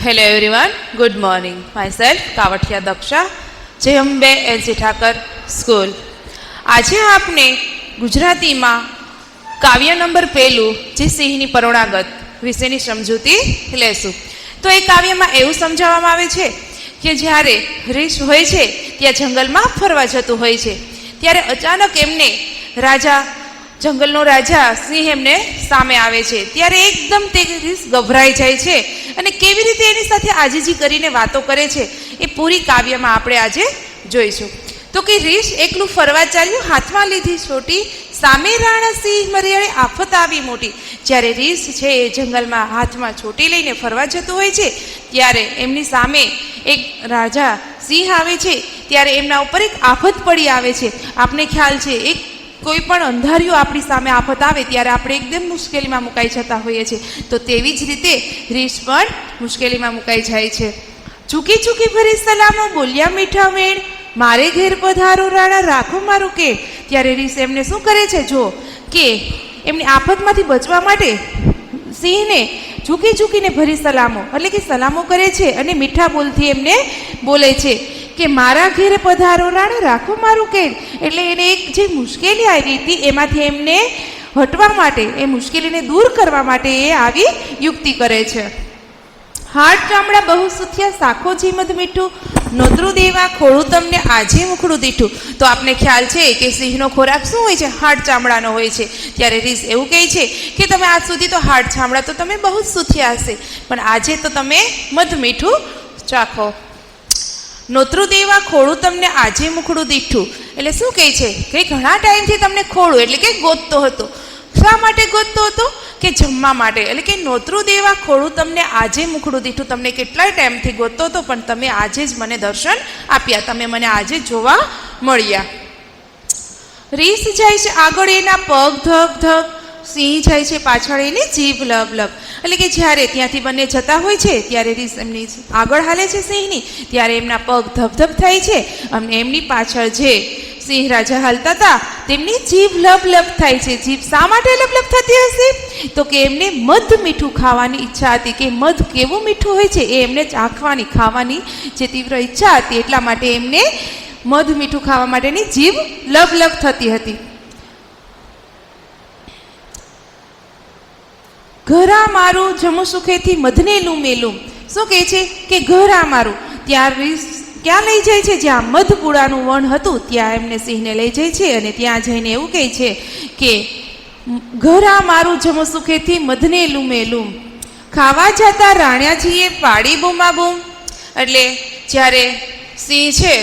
Hello everyone, good morning. Myself કાવઠિયા Daksha, જય Ambe LC Thakar school. આજે આપણે ગુજરાતીમાં કાવ્ય નંબર 1 જે સિંહની પરોણાગત વિશેની સમજૂતી લેશું. તો એ કાવ્યમાં એવું સમજાવવામાં આવે છે કે જ્યારે રીંછ હોય છે ત્યાં જંગલમાં ફરવા જતું હોય છે, ત્યારે અચાનક એમને જંગલનો રાજા સિંહ એમને સામે આવે છે. ત્યારે એકદમ તે રીંછ ગભરાઈ જાય છે અને કેવી રીતે એની સાથે આજીજી કરીને વાતો કરે છે એ પૂરી કાવ્યમાં આપણે આજે જોઈશું. તો કે રીંછ એકલું ફરવા ચાલ્યું, હાથમાં લીધી છોટી, સામે રાણા સિંહ મર્યાળે આફત આવી મોટી. જ્યારે રીંછ છે એ જંગલમાં હાથમાં છોટી લઈને ફરવા જતું હોય છે, ત્યારે એમની સામે એક રાજા સિંહ આવે છે. ત્યારે એમના ઉપર એક આફત પડી આવે છે. આપને ખ્યાલ છે, એક કોઈ પણ અંધારિયું આપણી સામે આફત આવે ત્યારે આપણે એકદમ મુશ્કેલીમાં મુકાઈ જતા હોઈએ છીએ. તો તેવી જ રીતે રીંછ પણ મુશ્કેલીમાં મુકાઈ જાય છે. ચૂકી ચૂકી ભરી સલામો, બોલ્યા મીઠા વેણ, મારે ઘેર પધારો રાણા, રાખો મારું કે. ત્યારે રીંછ એમને શું કરે છે, જો કે એમની આફતમાંથી બચવા માટે સિંહને ઝૂકી ઝૂકીને ભરી સલામો એટલે કે સલામો કરે છે અને મીઠા બોલથી એમને બોલે છે કે મારા ઘેરે પધારો રાણા, રાખો મારું કેર. એટલે એને એક જે મુશ્કેલી આવી હતી એમાંથી એમને હટવા માટે, એ મુશ્કેલીને દૂર કરવા માટે એ આવી યુક્તિ કરે છે. હાડ ચામડા બહુ સુથિયા, સાખો જીમદ મીઠું, નોતરું દેવા ખોળું તમને આજે મુખડું દીઠું. તો આપને ખ્યાલ છે કે સિંહનો ખોરાક શું હોય છે, હાડ ચામડાનો હોય છે. ત્યારે રીંછ એવું કહે છે કે તમે આજ સુધી તો હાડ ચામડા તો તમે બહુ જ સુથિયા હશે, પણ આજે તો તમે મધ મીઠું ચાખો. નોતરું દેવા ખોળું તમને આજે મુખડું દીઠું. એટલે શું કહે છે કે ઘણા ટાઈમથી તમને ખોળું એટલે કે ગોતતો હતો. શા માટે ગોતતો હતો? કે જમવા માટે. એટલે કે નોતરું દેવા ખોળું તમને આજે મુખડું દીઠું. તમને કેટલાય ટાઈમથી ગોતતો હતો, પણ તમે આજે જ મને દર્શન આપ્યા, તમે મને આજે જોવા મળ્યા. રીંછ જાય છે આગળ, એના પગ ધક ધક, સિંહ જાય છે પાછળ, એની જીભ લબ લબ. એટલે કે જ્યારે ત્યાંથી બંને જતા હોય છે ત્યારે રીંછ એમની આગળ હાલે છે સિંહની, ત્યારે એમના પગ ધબધબ થાય છે અને એમની પાછળ જે સિંહ રાજા હાલતા હતા તેમની જીભ લબલબ થાય છે. જીભ શા માટે લબલબ થતી હશે? તો કે એમને મધ મીઠું ખાવાની ઈચ્છા હતી, કે મધ કેવું મીઠું હોય છે એ એમને ચાખવાની, ખાવાની જે તીવ્ર ઈચ્છા હતી, એટલા માટે એમને મધ મીઠું ખાવા માટેની જીભ લબલબ થતી હતી. ઘરા મારું જમુ સુખેથી મધને લૂમેલું. શું કહે છે કે ઘરા મારું, ત્યાં રીંછ ક્યાં લઈ જાય છે? જ્યાં મધપુડાનું વન હતું ત્યાં એમને સિંહને લઈ જાય છે અને ત્યાં જઈને એવું કહે છે કે ઘરા મારું જમુ સુખેથી મધને લૂમેલું. ખાવા જતા રાણ્યાજીએ પાડી બૂમા બૂમ. એટલે જ્યારે સિંહ છે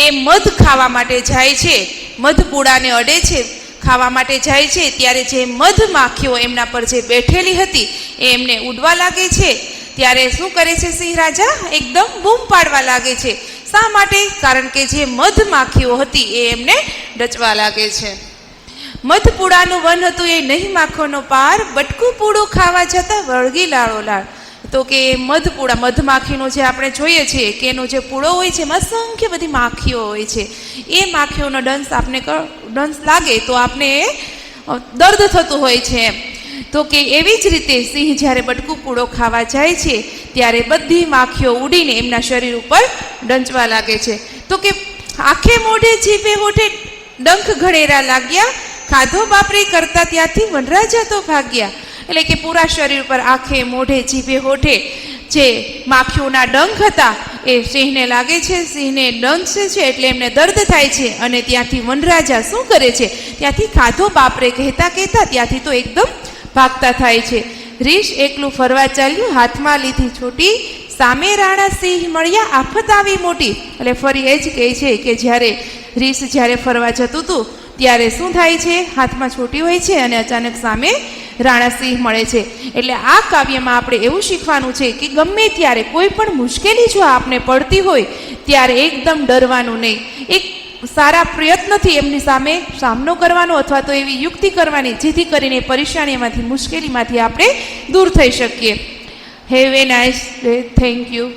એ મધ ખાવા માટે જાય છે, મધપુડાને અડે છે, ખાવા માટે જાય છે, ત્યારે જે મધ માખીઓ એમના પર જે બેઠેલી હતી એ એમને ઉડવા લાગે છે. ત્યારે શું કરે છે સિંહ રાજા? એકદમ બૂમ પાડવા લાગે છે. શા માટે? કારણ કે જે મધ માખીઓ હતી એ એમને ડચવા લાગે છે. મધપુડાનું વન હતું એ નહીં માખોનો પાર, બટકું પૂડું ખાવા જતા વળગી લાળો લાળ. તો કે મધપુડા, મધમાખીનો જે આપણે જોઈએ છીએ કે એનો જે પૂળો હોય છે એમાં અસંખ્ય બધી માખીઓ હોય છે. એ માખીઓનો ડંસ લાગે તો આપણે દર્દ થતું હોય છે એમ. તો કે એવી જ રીતે સિંહ જ્યારે બટકું પૂળો ખાવા જાય છે ત્યારે બધી માખીઓ ઉડીને એમના શરીર ઉપર ડંચવા લાગે છે. તો કે આંખે મોઢે જીભે હોઠે ડંખ ઘડેરા લાગ્યા, ખાધો બાપરી કરતા ત્યાંથી વનરાજા તો ભાગ્યા. એટલે કે પૂરા શરીર પર આંખે મોઢે જીભે હોઠે જે માખીઓના ડંખ હતા એ સિંહને લાગે છે, સિંહને ડંખ છે એટલે એમને દર્દ થાય છે અને ત્યાંથી વનરાજા શું કરે છે, ત્યાંથી ખાધો બાપરે કહેતા કહેતા ત્યાંથી તો એકદમ ભાગતા થાય છે. રીંછ એકલું ફરવા ચાલ્યું, હાથમાં લીધી છોટી, સામે રાણા સિંહ મળ્યા આફત આવી મોટી. એટલે ફરી એ જ કહે છે કે જ્યારે રીંછ જ્યારે ફરવા જતું હતું ત્યારે શું થાય છે, હાથમાં છોટી હોય છે અને અચાનક સામે રાણા સિંહ મળે છે. એટલે આ કાવ્યમાં આપણે એવું શીખવાનું છે કે ગમે ત્યારે કોઈ પણ મુશ્કેલી જો આપને પડતી હોય ત્યારે એકદમ ડરવાનું નહીં, એક સારા પ્રયત્નથી એમની સામે સામનો કરવાનો અથવા તો એવી યુક્તિ કરવાની જેથી કરીને પરેશાનીમાંથી, મુશ્કેલીમાંથી આપણે દૂર થઈ શકીએ. Have a nice day. Thank you.